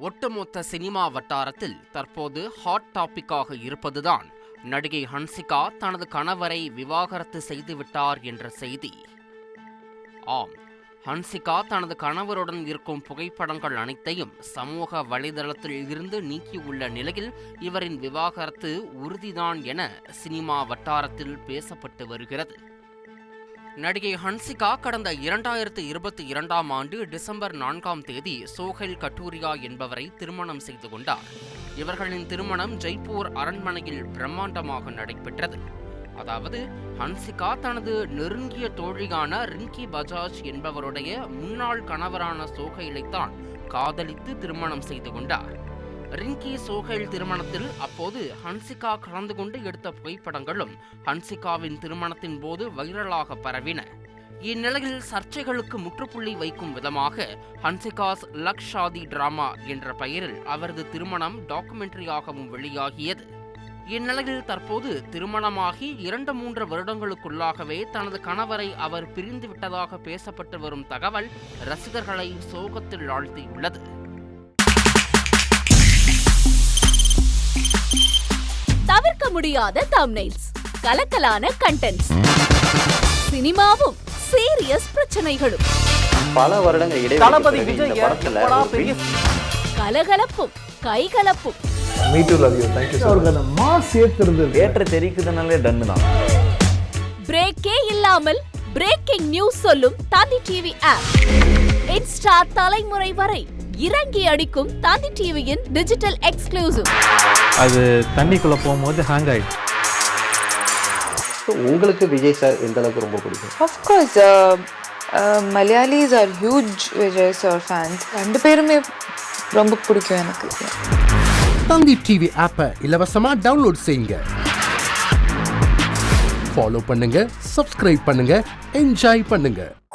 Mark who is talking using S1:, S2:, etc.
S1: ஒட்டுமொத்த சினிமா வட்டாரத்தில் தற்போது ஹாட் டாபிக்காக இருப்பதுதான் நடிகை ஹன்சிகா தனது கணவரை விவாகரத்து செய்துவிட்டார் என்ற செய்தி. ஆம், ஹன்சிகா தனது கணவருடன் இருக்கும் புகைப்படங்கள் அனைத்தையும் சமூக வலைதளத்தில் இருந்து நீக்கியுள்ள நிலையில் இவரின் விவாகரத்து உறுதிதான் என சினிமா வட்டாரத்தில் பேசப்பட்டு வருகிறது. நடிகை ஹன்சிகா கடந்த 2022ஆம் ஆண்டு டிசம்பர் 4ஆம் தேதி சோஹைல் கட்டூரியா என்பவரை திருமணம் செய்து கொண்டார். இவர்களின் திருமணம் ஜெய்ப்பூர் அரண்மனையில் பிரம்மாண்டமாக நடைபெற்றது. அதாவது ஹன்சிகா தனது நெருங்கிய தோழியான ரிங்கி பஜாஜ் என்பவருடைய முன்னாள் கணவரான சோஹைலைத்தான் காதலித்து திருமணம் செய்து கொண்டார். ரிங்கி சோஹைல் திருமணத்தில் அப்போது ஹன்சிகா கலந்து கொண்டு எடுத்த புகைப்படங்களும் ஹன்சிகாவின் திருமணத்தின் போது வைரலாக பரவின. இந்நிலையில் சர்ச்சைகளுக்கு முற்றுப்புள்ளி வைக்கும் விதமாக ஹன்சிகாஸ் லக் ஷாதி டிராமா என்ற பெயரில் அவரது திருமணம் டாக்குமெண்ட்ரியாகவும் வெளியாகியது. இந்நிலையில் தற்போது திருமணமாகி 2-3 வருடங்களுக்குள்ளாகவே தனது கணவரை அவர் பிரிந்து விட்டதாக பேசப்பட்டு வரும் தகவல் ரசிகர்களை சோகத்தில் ஆழ்த்தியுள்ளது.
S2: தவிர்க்க முடியாத தம்ப்நெயில்ஸ், கலக்கலான கண்டென்ட்ஸ், சினிமாவும் சீரியஸ் பிரச்சனைகளும்,
S3: பல வருடங்கள் இடைவெளி
S2: கலகலப்பும் கைகலப்பும், பிரேக்கே இல்லாமல் பிரேக்கிங் நியூஸ் சொல்லும் தந்தி டிவி ஆப். இன்ஸ்டா தலைமுறை வரை இறங்கி அடிக்கும் தந்தி டிவியின் டிஜிட்டல் எக்ஸ்க்ளூசிவ்.
S4: அது தண்ணிக்குள்ள போகும்போது ஹேங் ஆயிடுச்சு.
S3: உங்களுக்கு விஜய் சார் எந்த அளவுக்கு ரொம்ப பிடிக்கும்?
S5: Of course, Malayalis are huge Vijay sir fans. ரெண்டு பேருமே ரொம்ப பிடிக்கும் எனக்கு.
S6: தந்தி டிவி ஆப்பை இலவசமா டவுன்லோட் செய்யுங்க. ஃபாலோ பண்ணுங்க, சப்ஸ்கிரைப் பண்ணுங்க, என்ஜாய் பண்ணுங்க.